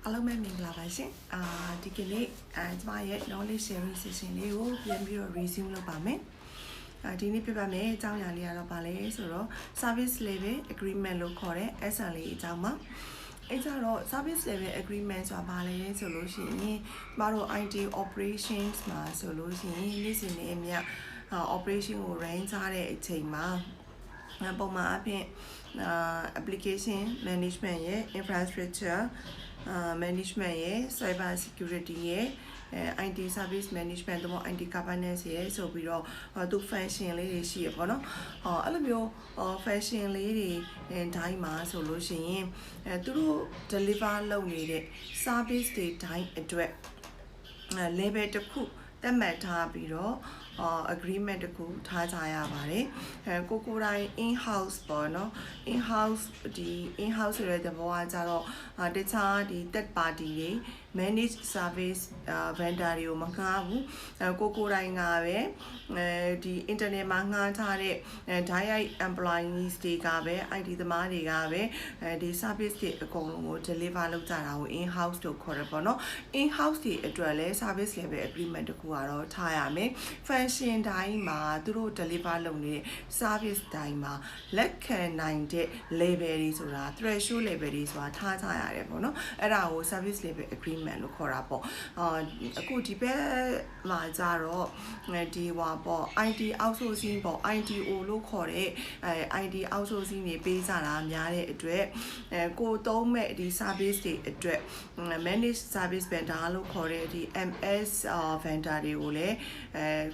အားလုံးပဲမင်္ဂလာပါရှင်ဒီကနေ့ကျမရဲ့ knowledge sharing session လေးကိုပြန်ပြီးတော့ resume လုပ်ပါမယ်ဒီနေ့ပြပါမယ်အကြောင်းအရာလေးကတော့ပါလဲဆိုတော့ service level agreement လို့ခေါ်တဲ့ SLA အကြောင်းပါအဲ့ကြတော့ service level agreement ဆိုတာပါလဲဆိုလို့ရှိရင်ကျမတို့ IT operations မှာဆိုလို့ရှိရင်နေ့စဉ်နဲ့အမျှoperation ကို run ချတဲ့အချိန်မှာပုံမှန်အဖြစ်application management ရဲ့ infrastructure management ရဲ့ cyber security ရဲ့ IT service management တို့ IT governance ရဲ့ဆိုပြီးတော့သူ function လေးတွေရှိရပေါ့နော်အဲ့လိုမျိုး function လေးတွေတိုင်းမှာဆိုလို့ရှိရင်သူတို့ deliver လုပ်နေတဲ့ service တွေတိုင်းအတွက် level တစ်ခုသတ်မှတ်ထားပြီးတော့ agreement တခုထားကြရပါတယ်ကိုကိုတိုင်း in house ပေါ့နော် in house ဒီ in house ဆိုတဲ့သဘောကကြတော့တခြားဒီ third party တွေ manage service vendor တွေကိုမငှားဘူးကိုကိုတိုင်းကပဲဒီ internet မှာငှားထားတဲ့ direct employees တွေကပဲ IT သမားတွေကပဲဒီ service တွေအကုန်လုံးကို deliver လုပ်ကြတာကို in house လို့ခေါ်တယ်ပေါ့နော် in house တွေအတွက်လည်း service level agreement တခုကတော့ထားရမယ် function တိုင်းမှာသူတို့ deliver လုပ်နေတဲ့ service တိုင်းမှာလက်ခံနိုင်တဲ့ level တွေဆိုတာ threshold level တွေဆိုတာထားကြရတယ်ပေါ့နော်အဲ့ဒါကို service level agreement လို့ခေါ်တာပေါ့အခုဒီဘက်မှာကြတော့ဒီဟွာပေါ့ IT outsourcing ပေါ့ ITO လို့ခေါ်တဲ့IT outsourcing တွေပေးကြတာများတဲ့အတွက်ကိုသုံးမဲ့ဒီ service တွေအတွက် manage service vendor လို့ခေါ်တဲ့ဒီ MS vendor တွေကိုလည်း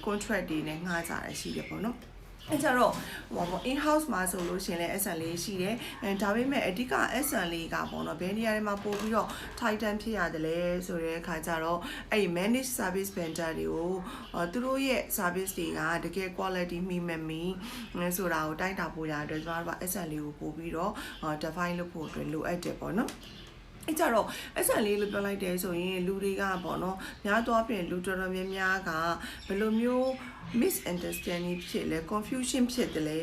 contract တွေနဲ့ငှားကြရရှိတယ်ပေါ့နော်အဲ့ကြတော့ဟိုပေါ့ in house မှာဆိုလို့ရှင်လဲ SLA ရှိတယ်ဒါပေမဲ့အဓိက SLA ကပေါ့နော်ဘယ်နေရာတွေမှာပို့ပြီးတော့ titan ဖြစ်ရတယ်လဲဆိုတဲ့အခါကျတော့အဲ့ manage service vendor တွေကိုသူတို့ရဲ့ service တွေကတကယ် quality မှီမမီဆိုတာကိုတိုင်းတာဖို့ရတဲ့အတွက်ကျွန်တော်တို့က SLA ကိုပို့ပြီးတော့ define လုပ်ဖို့အတွက်လိုအပ်တယ်ပေါ့နော်အဲ့ကြတော့ SLA လို့ပြောလိုက်တယ်ဆိုရင်လူတွေကပေါ့နော်များသောအားဖြင့်လူတော်တော်များများကဘယ်လိုမျိုး misunderstanding ဖြစ်လဲ confusion ဖြစ်တယ်လဲ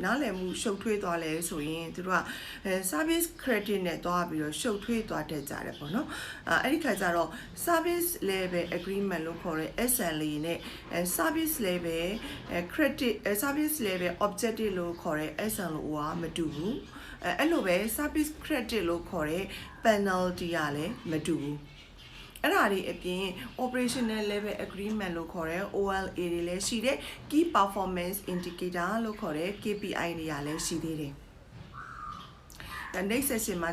နားလည်မှုရှုပ်ထွေးသွားလဲဆိုရင်သူတို့ကservice credit နဲ့တွားပြီးတော့ရှုပ်ထွေးသွားတတ်ကြတယ်ပေါ့နော်အဲ့ဒီခါကျတော့ service level agreement လို့ခေါ်တဲ့ SLA နဲ့ service level credit service level objective လို့ခေါ်တဲ့ SLO ကမတူဘူးအဲ့လိုပဲ service credit လို့ခေါ်တဲ့ penalty ကလည်းမတူဘူးအဲ့ဒါတွေအပြင် operational level agreement လို့ခေါ်တဲ့ OLA တွေလည်းရှိတယ် key performance indicator လို့ခေါ်တဲ့ KPI တွေကလည်းရှိသေးတယ်next session မှာ